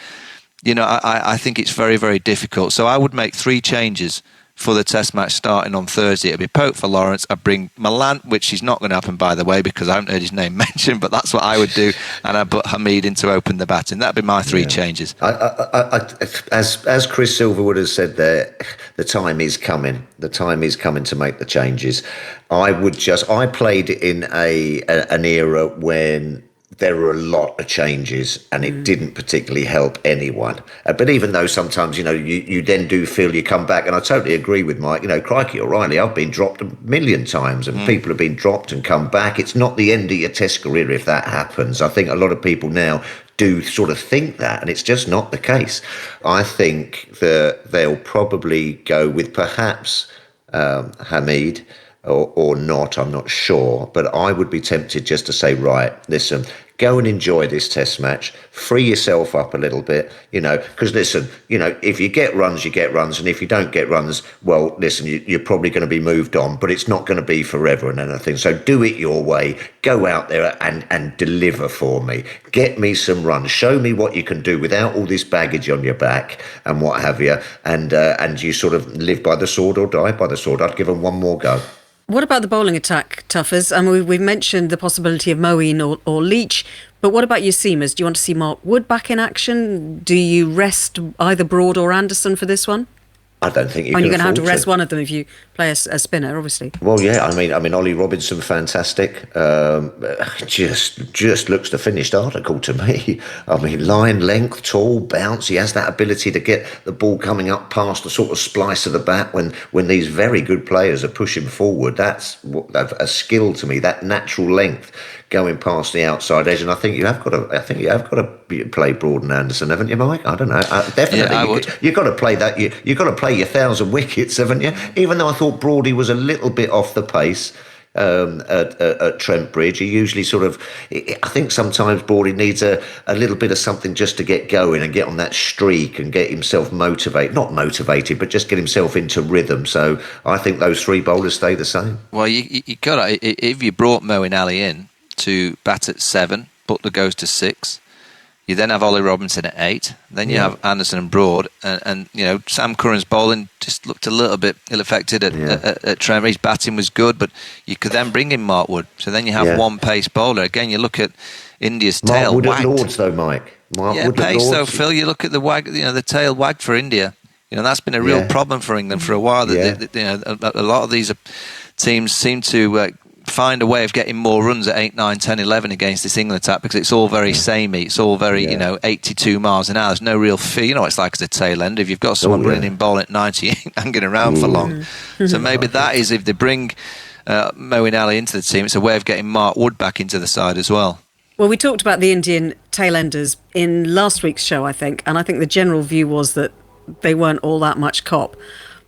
I think it's very, very difficult. So I would make 3 changes for the Test match starting on Thursday. It'll be Pope for Lawrence. I'd bring Malan, which is not going to happen, by the way, because I haven't heard his name mentioned, but that's what I would do. And I'd put Hamid in to open the batting. That'd be my 3 changes. As Chris Silverwood has said there, the time is coming. The time is coming to make the changes. I played in an era when there were a lot of changes and it didn't particularly help anyone. But even though sometimes, you then do feel you come back, and I totally agree with Mike, crikey, O'Reilly, I've been dropped a million times and people have been dropped and come back. It's not the end of your Test career if that happens. I think a lot of people now do sort of think that, and it's just not the case. I think that they'll probably go with perhaps Hamid, or not, I'm not sure. But I would be tempted just to say, right, listen, go and enjoy this Test match. Free yourself up a little bit, because listen, if you get runs, you get runs. And if you don't get runs, well, listen, you're probably going to be moved on, but it's not going to be forever and anything. So do it your way. Go out there and deliver for me. Get me some runs. Show me what you can do without all this baggage on your back and what have you. And you sort of live by the sword or die by the sword. I'd give them one more go. What about the bowling attack, Tuffers? I mean, we've mentioned the possibility of Moeen or Leach, but what about your seamers? Do you want to see Mark Wood back in action? Do you rest either Broad or Anderson for this one? I don't think you're going to have to rest one of them if you play a spinner, obviously. Well, yeah, I mean, Ollie Robinson, fantastic. Just looks the finished article to me. I mean, line, length, tall, bounce. He has that ability to get the ball coming up past the sort of splice of the bat when these very good players are pushing forward. That's a skill to me. That natural length going past the outside edge, and I think you have got to play Broad and Anderson, haven't you, Mike? I don't know. Definitely, yeah, I would. You've got to play that. You've got to play your 1,000 wickets, haven't you? Even though I thought Broady was a little bit off the pace at Trent Bridge, he usually sort of. I think sometimes Broady needs a little bit of something just to get going and get on that streak and get himself motivated. Not motivated, but just get himself into rhythm. So I think those 3 bowlers stay the same. Well, you got to, if you brought Moeen Ali in to bat at 7, Butler goes to 6. You then have Ollie Robinson at 8. Then you have Anderson and Broad, and Sam Curran's bowling just looked a little bit ill-affected at Trent. His batting was good, but you could then bring in Mark Wood. So then you have one pace bowler. Again, you look at India's tail Mark Wood wagged. At Lords, though, Mike. Mark Wood pace at Lords. though, Phil. You look at the wag, the tail wagged for India. That's been a real problem for England for a while. A lot of these teams seem to find a way of getting more runs at 8, 9, 10, 11 against this England attack because it's all very samey. It's all very, 82 miles an hour. There's no real feel. You know what it's like as a tail end. If you've got someone running in ball at 90, hanging around for long. So maybe that is, if they bring Moeen Ali into the team, it's a way of getting Mark Wood back into the side as well. Well, we talked about the Indian tail-enders in last week's show, I think, and I think the general view was that they weren't all that much cop.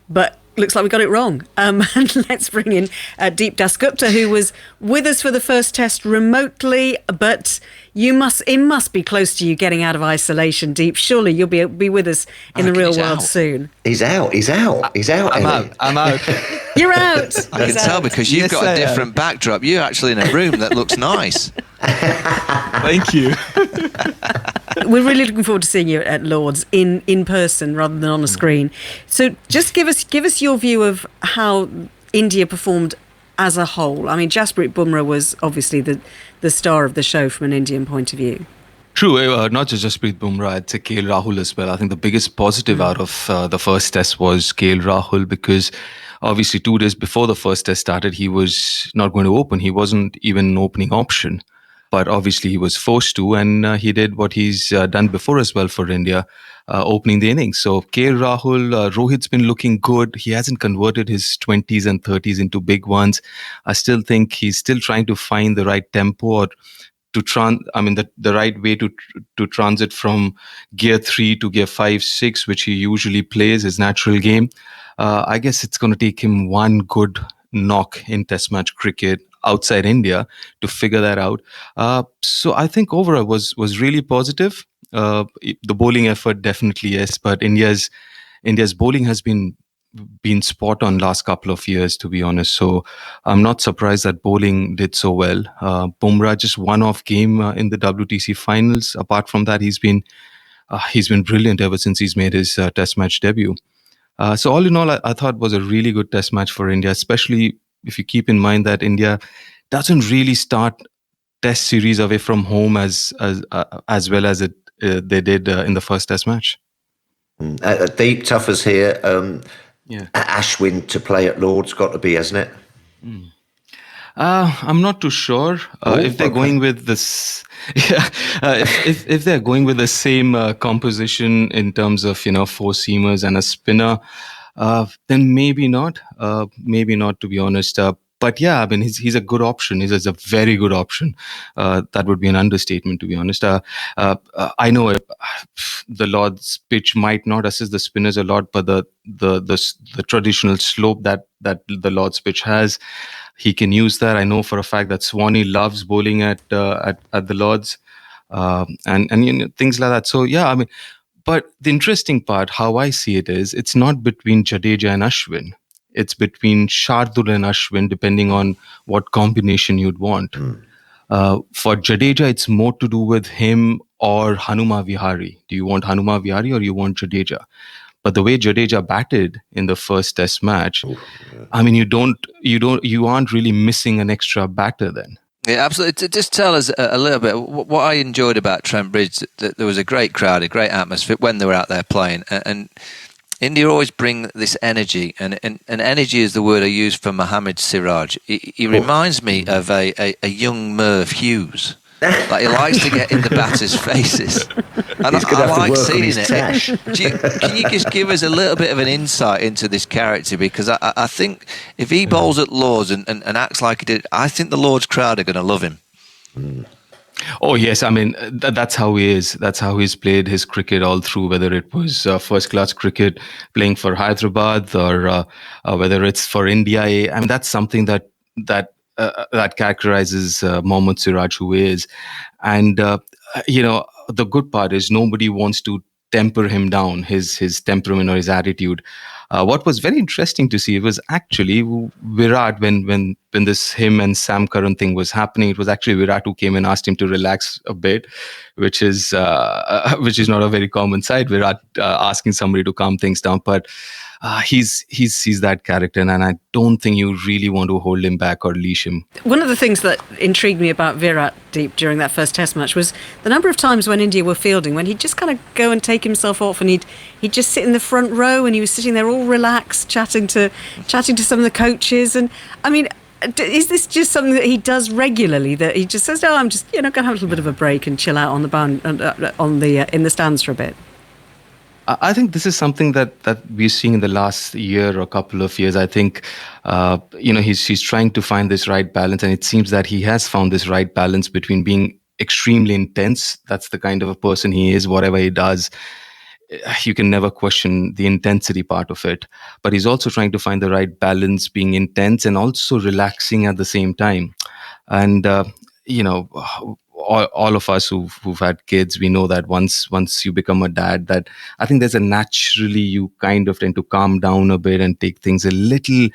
But looks like we got it wrong. And let's bring in Deep Dasgupta, who was with us for the first test remotely, but it must be close to you getting out of isolation, Deep. Surely you'll be with us in the real world soon. He's out. I'm out. I'm out. You're out. I can tell because you've got a different backdrop. You're actually in a room that looks nice. Thank you. We're really looking forward to seeing you at Lord's in person rather than on a screen. So just give us your view of how India performed as a whole. I mean, Jasprit Bumrah was obviously the star of the show from an Indian point of view. True, not just Jasprit Bumrah, I'd say KL Rahul as well. I think the biggest positive out of the first test was KL Rahul, because obviously 2 days before the first test started, he was not going to open. He wasn't even an opening option. But obviously he was forced to, and he did what he's done before as well for India, opening the innings. So KL Rahul, Rohit's been looking good. He hasn't converted his 20s and 30s into big ones. I still think he's still trying to find the right tempo, or the right way to transit from gear 3 to gear 5, 6, which he usually plays, his natural game. I guess it's going to take him one good knock in Test match cricket outside India to figure that out. So I think overall was really positive. The bowling effort, definitely yes, but India's bowling has been spot on last couple of years, to be honest. So I'm not surprised that bowling did so well. Bumrah just one-off game in the WTC finals. Apart from that, he's been brilliant ever since he's made his Test match debut. So all in all, I thought it was a really good Test match for India, especially if you keep in mind that India doesn't really start Test series away from home as well as they did in the first Test match. Deep Tuffers here. Ashwin to play at Lord's got to be, hasn't it? I'm not too sure if they're going with this. If they're going with the same composition in terms of four seamers and a spinner, then maybe not. Maybe not, to be honest. But yeah, I mean, he's a good option. He's a very good option. That would be an understatement, to be honest. I know the Lord's pitch might not assist the spinners a lot, but the traditional slope that the Lord's pitch has, he can use that. I know for a fact that Swanee loves bowling at the Lords, and things like that. So yeah, I mean, but the interesting part, how I see it is, it's not between Jadeja and Ashwin. It's between Shardul and Ashwin, depending on what combination you'd want. For Jadeja, it's more to do with him or Hanuma Vihari. Do you want Hanuma Vihari or you want Jadeja? But the way Jadeja batted in the first Test match, I mean, you aren't really missing an extra batter then. Yeah, absolutely. Just tell us a little bit what I enjoyed about Trent Bridge. That there was a great crowd, a great atmosphere when they were out there playing, and India always bring this energy, and energy is the word I use for Mohammad Siraj. He reminds me of a young Merv Hughes. Like, he likes to get in the batters' faces. And I like seeing it. Can you just give us a little bit of an insight into this character? Because I think if he bowls at Lord's and acts like he did, I think the Lord's crowd are going to love him. Oh yes, I mean that's how he is. That's how he's played his cricket all through. Whether it was first-class cricket playing for Hyderabad or whether it's for India, I mean that's something that characterizes Mohammad Siraj, who he is. And the good part is nobody wants to temper him down, his temperament or his attitude. What was very interesting to see was actually Virat, when this him and Sam Curran thing was happening, it was actually Virat who came and asked him to relax a bit, which is not a very common sight, Virat asking somebody to calm things down. But he's that character, and I don't think you really want to hold him back or leash him. One of the things that intrigued me about Virat Deep during that first Test match was the number of times when India were fielding, when he'd just kind of go and take himself off, and he'd just sit in the front row, and he was sitting there all relaxed, chatting to some of the coaches. And I mean, is this just something that he does regularly? That he just says, "No, I'm just going to have a little bit of a break and chill out on the in the stands for a bit"? I think this is something that we're seeing in the last year or a couple of years. I think, he's trying to find this right balance, and it seems that he has found this right balance between being extremely intense. That's the kind of a person he is. Whatever he does, you can never question the intensity part of it. But he's also trying to find the right balance, being intense and also relaxing at the same time. And, all of us who've had kids, we know that once you become a dad, that I think there's a naturally you kind of tend to calm down a bit and take things a little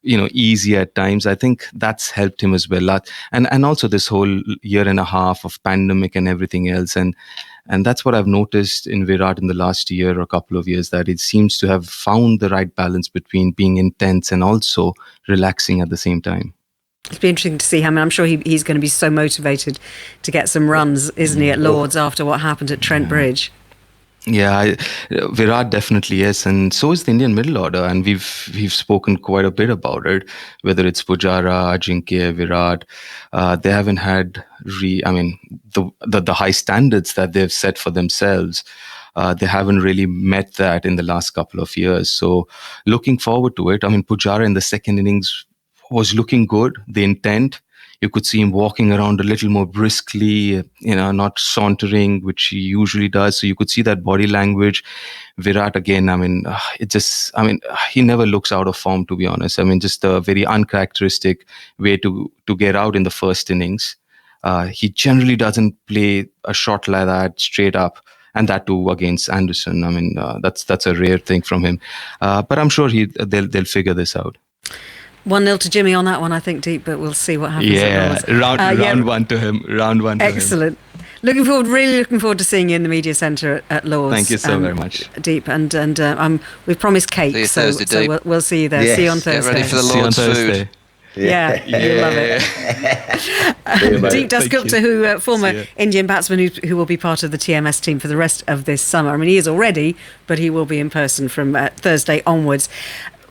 easy at times. I think that's helped him as well. And also this whole year and a half of pandemic and everything else. And that's what I've noticed in Virat in the last year or a couple of years, that it seems to have found the right balance between being intense and also relaxing at the same time. It'll be interesting to see him. I'm sure he's going to be so motivated to get some runs, isn't he, at Lord's after what happened at Trent Bridge? Yeah, Virat definitely is, and so is the Indian middle order, and we've spoken quite a bit about it. Whether it's Pujara, Ajinkya, Virat, they haven't had the high standards that they've set for themselves. They haven't really met that in the last couple of years. So, looking forward to it. I mean, Pujara in the second innings was looking good. The intent. You could see him walking around a little more briskly, not sauntering, which he usually does. So you could see that body language. Virat, again, he never looks out of form, to be honest. I mean, just a very uncharacteristic way to get out in the first innings. He generally doesn't play a shot like that straight up, and that too against Anderson. I mean, that's a rare thing from him. But I'm sure they'll figure this out. 1-0 to Jimmy on that one, I think, Deep, but we'll see what happens. Yeah, round one to him. Round one to Excellent. him. Really looking forward to seeing you in the media centre at Lord's. Thank you so very much. Deep, and we've promised cake, so we'll see you there. Yes. See you on Thursday. Get ready for the Lord's food. Yeah, you'll love it. Deep Dasgupta, former Indian batsman who will be part of the TMS team for the rest of this summer. I mean, he is already, but he will be in person from Thursday onwards.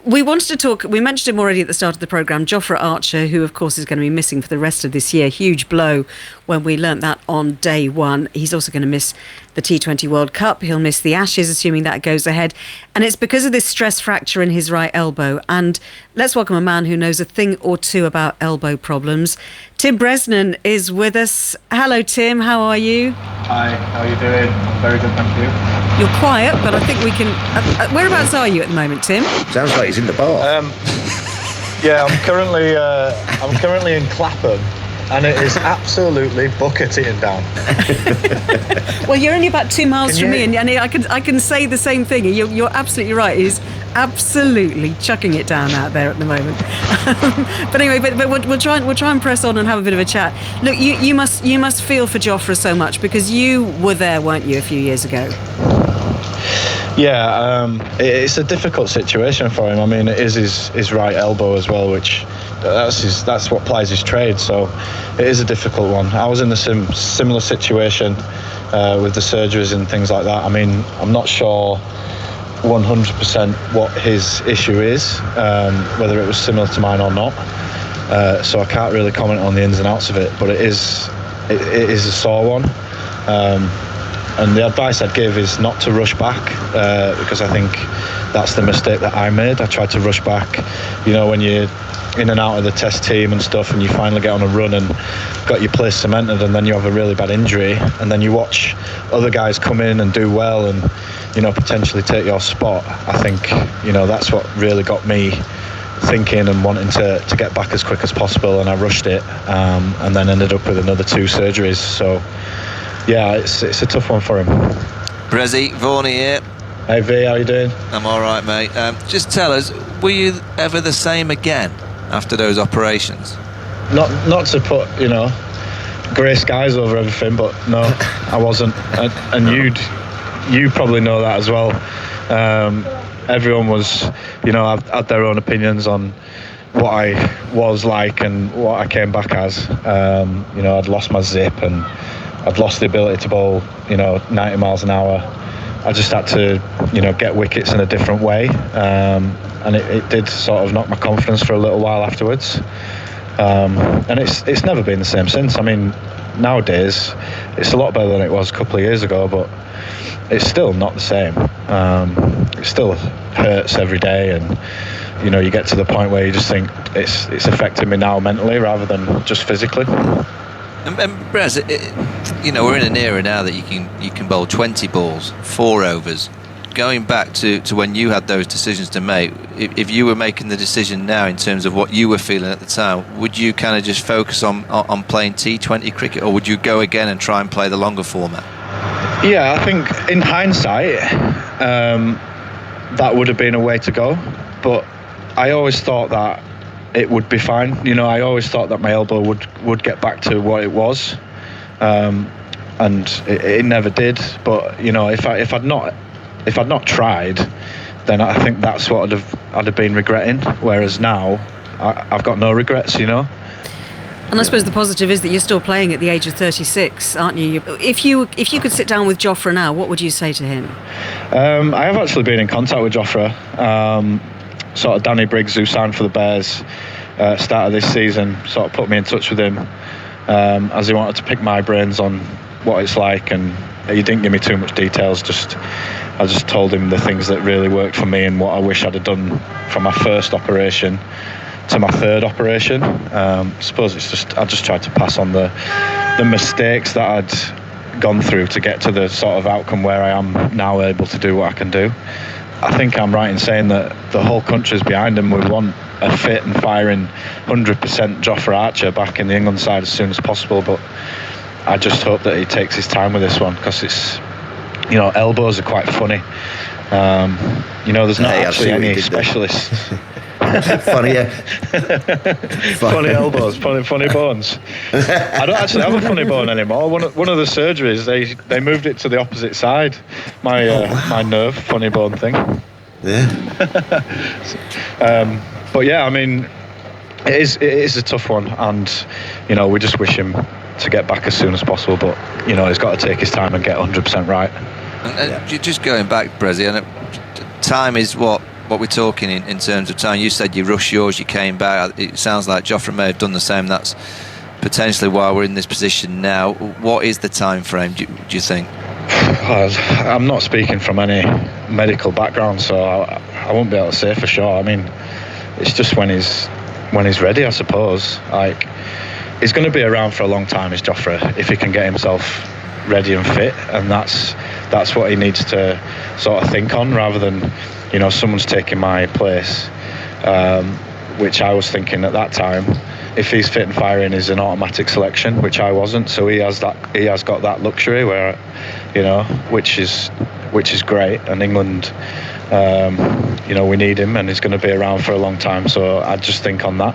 We wanted to talk, we mentioned him already at the start of the programme, Jofra Archer, who of course is going to be missing for the rest of this year. Huge blow when we learnt that on day one. He's also going to miss the T20 World Cup. He'll miss the Ashes, assuming that goes ahead. And it's because of this stress fracture in his right elbow. And let's welcome a man who knows a thing or two about elbow problems. Tim Bresnan is with us. Hello, Tim. How are you? Hi, how are you doing? I'm very good, thank you. You're quiet, but I think we can... whereabouts are you at the moment, Tim? Sounds like he's in the bar. Yeah, I'm currently in Clapham, and it is absolutely bucketing down. Well, you're only about 2 miles from me, and I can say the same thing. You're absolutely right. He's absolutely chucking it down out there at the moment. But anyway, but we'll try and press on and have a bit of a chat. Look, you must feel for Jofra so much, because you were there, weren't you, a few years ago? Yeah, it's a difficult situation for him. I mean, it is his right elbow as well, which that's what plies his trade. So it is a difficult one. I was in the similar situation with the surgeries and things like that. I mean, I'm not sure 100% what his issue is, whether it was similar to mine or not. So I can't really comment on the ins and outs of it. But it is a sore one. And the advice I'd give is not to rush back, because I think that's the mistake that I made. I tried to rush back, when you're in and out of the test team and stuff, and you finally get on a run and got your place cemented, and then you have a really bad injury, and then you watch other guys come in and do well and, potentially take your spot. I think, that's what really got me thinking and wanting to get back as quick as possible, and I rushed it, and then ended up with another 2 surgeries. So yeah, it's a tough one for him. Brezzy, Vaughan here. Hey V, how you doing? I'm all right, mate. Just tell us, were you ever the same again after those operations? Not to put, grey skies over everything, but no, I wasn't. And you probably know that as well. Everyone was, had their own opinions on what I was like and what I came back as. I'd lost my zip and I'd lost the ability to bowl, 90 miles an hour. I just had to, get wickets in a different way. And it did sort of knock my confidence for a little while afterwards. And it's never been the same since. I mean, nowadays, it's a lot better than it was a couple of years ago, but it's still not the same. It still hurts every day, and, you get to the point where you just think it's affecting me now mentally rather than just physically. And Brez, we're in an era now that you can bowl 20 balls, 4 overs. Going back to when you had those decisions to make, if you were making the decision now in terms of what you were feeling at the time, would you kind of just focus on playing T20 cricket, or would you go again and try and play the longer format? Yeah, I think in hindsight, that would have been a way to go. But I always thought that it would be fine. You know, I always thought that my elbow would get back to what it was, and it never did. But you know, if I'd not tried, then I think that's what I'd have been regretting. Whereas now, I've got no regrets. You know. And I suppose the positive is that you're still playing at the age of 36, aren't you? If you could sit down with Jofra now, what would you say to him? I have actually been in contact with Jofra. Sort of Danny Briggs, who signed for the Bears, start of this season, sort of put me in touch with him, as he wanted to pick my brains on what it's like, and he didn't give me too much details. I just told him the things that really worked for me and what I wish I'd have done from my first operation to my third operation. I suppose I just tried to pass on the mistakes that I'd gone through to get to the sort of outcome where I am now, able to do what I can do. I think I'm right in saying that the whole country's behind him. We want a fit and firing 100% Jofra Archer back in the England side as soon as possible, but I just hope that he takes his time with this one, because it's, you know, elbows are quite funny. You know, there's not actually any specialists. Funny, yeah. Funny elbows, funny bones. I don't actually have a funny bone anymore. One of the surgeries, they moved it to the opposite side. My nerve funny bone thing. Yeah. But yeah, I mean, it is a tough one, and you know, we just wish him to get back as soon as possible. But you know, he's got to take his time and get 100% right. And just going back, Brezzy, and time is what we're talking in terms of time. You said you rushed yours, you came back. It sounds like Jofra may have done the same. That's potentially why we're in this position now. What is the time frame, do you think? Well, I'm not speaking from any medical background, so I won't be able to say for sure. I mean, it's just when he's ready, I suppose. Like, he's going to be around for a long time, is Jofra, if he can get himself ready and fit, and that's what he needs to sort of think on, rather than, you know, someone's taking my place, which I was thinking at that time. If he's fit and firing, is an automatic selection, which I wasn't. So he has got that luxury where, you know, which is great. And England, you know, we need him, and he's going to be around for a long time. So I just think on that.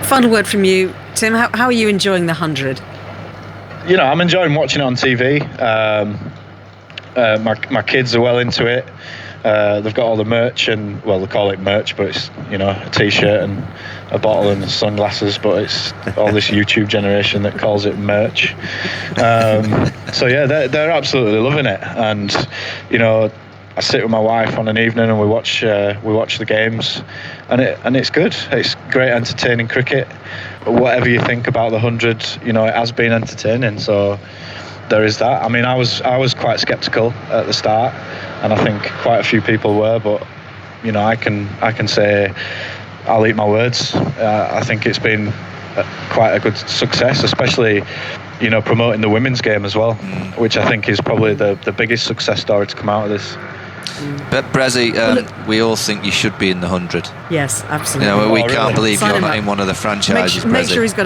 Final word from you, Tim. How are you enjoying the 100? You know, I'm enjoying watching it on TV. My kids are well into it. They've got all the merch, and well, they call it merch, but it's, you know, a t-shirt and a bottle and sunglasses, but it's all this YouTube generation that calls it merch. So yeah, they're absolutely loving it, and you know, I sit with my wife on an evening and we watch the games, and it's good. It's great, entertaining cricket. Whatever you think about the 100, you know, it has been entertaining. So there is that. I mean, I was quite sceptical at the start, and I think quite a few people were, but you know, I can say I'll eat my words. I think it's been quite a good success, especially, you know, promoting the women's game as well, which I think is probably the biggest success story to come out of this. But Brezzy, we all think you should be in the 100. Yes, absolutely. You know, we can't really? believe Sign you're him not up. in one of the franchises. Make sure he's got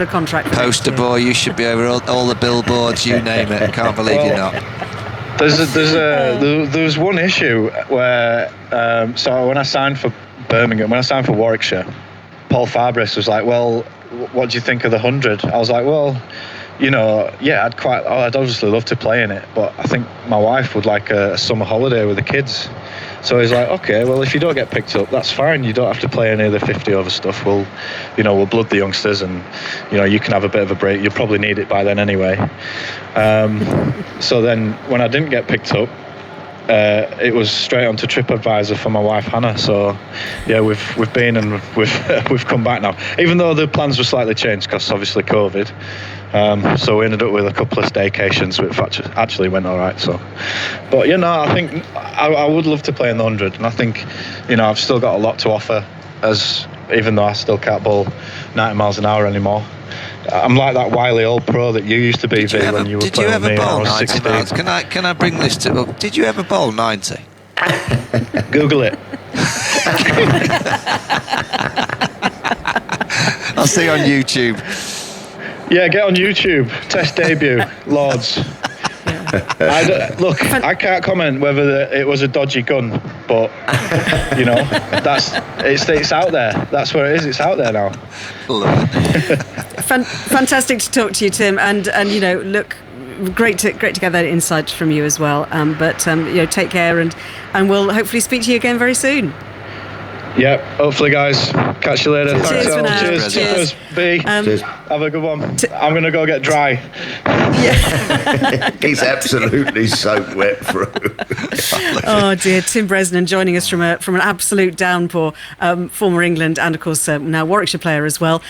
a contract. for Poster next year. boy, you should be over all the billboards, you name it. I can't believe you're not. There's one issue where so when I signed for Birmingham, when I signed for Warwickshire, Paul Fabris was like, well, what do you think of the 100? I was like, well, you know, yeah, I'd obviously love to play in it, but I think my wife would like a summer holiday with the kids. So he's like, okay, well, if you don't get picked up, that's fine. You don't have to play any of the 50 over stuff. We'll blood the youngsters, and you know, you can have a bit of a break. You'll probably need it by then anyway. So then, when I didn't get picked up, it was straight onto TripAdvisor for my wife Hannah. So yeah, we've been, and we've come back now, even though the plans were slightly changed because obviously COVID. So we ended up with a couple of staycations, which actually went all right. So, but you know, I think I would love to play in the 100, and I think, you know, I've still got a lot to offer, as even though I still can't bowl 90 miles an hour anymore. I'm like that wily old pro that you used to be, V, when you were playing with me when I was 16. Did you ever bowl 90 miles? Can I bring this to up? Did you ever bowl 90? Google it. I'll see you on YouTube. Yeah, get on YouTube. Test debut, Lords. Look, I can't comment whether it was a dodgy gun, but you know, it's out there. That's where it is. It's out there now. Fantastic to talk to you, Tim, and you know, look, great to get that insight from you as well. But you know, take care, and we'll hopefully speak to you again very soon. Yep, hopefully, guys. Catch you later. Cheers for now. Cheers. Cheers. B. Have a good one. I'm going to go get dry. Yeah. He's absolutely soaked wet through. Oh dear, Tim Bresnan joining us from an absolute downpour. Former England and of course now Warwickshire player as well.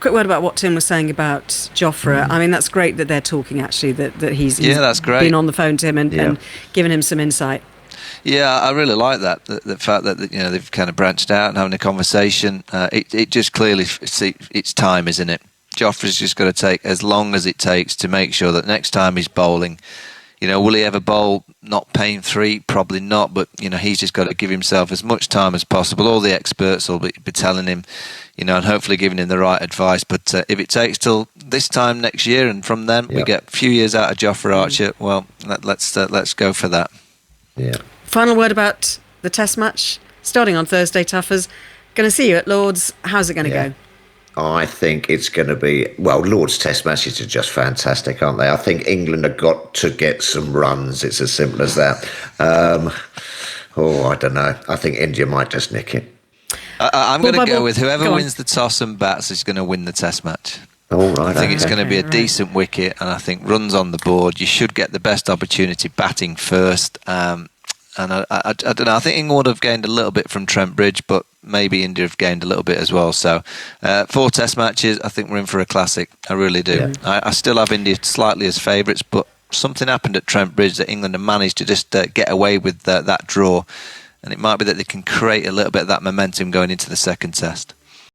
Quick word about what Tim was saying about Jofra. I mean, that's great that they're talking actually. That he's that's great. Been on the phone to him and given him some insight. Yeah, I really like that. The fact that you know they've kind of branched out and having a conversation. It just clearly it's time, isn't it? Joffrey's just got to take as long as it takes to make sure that next time he's bowling, you know, will he ever bowl not paying 3? Probably not. But you know, he's just got to give himself as much time as possible. All the experts will be telling him, you know, and hopefully giving him the right advice. But if it takes till this time next year, and from then we get a few years out of Jofra Archer, well, let's go for that. Yeah. Final word about the Test match starting on Thursday. Tuffers, going to see you at Lord's. How's it going to go? I think it's going to be, well, Lord's Test matches are just fantastic, aren't they? I think England have got to get some runs. It's as simple as that. I don't know. I think India might just nick it. I'm going to go with whoever wins the toss and bats is going to win the Test match. All right, I think it's going to be a decent wicket, and I think runs on the board. You should get the best opportunity batting first. And I don't know. I think England would have gained a little bit from Trent Bridge, but maybe India have gained a little bit as well. So 4 Test matches, I think we're in for a classic. I really do. Yeah. I still have India slightly as favourites, but something happened at Trent Bridge that England have managed to just get away with that draw. And it might be that they can create a little bit of that momentum going into the second Test.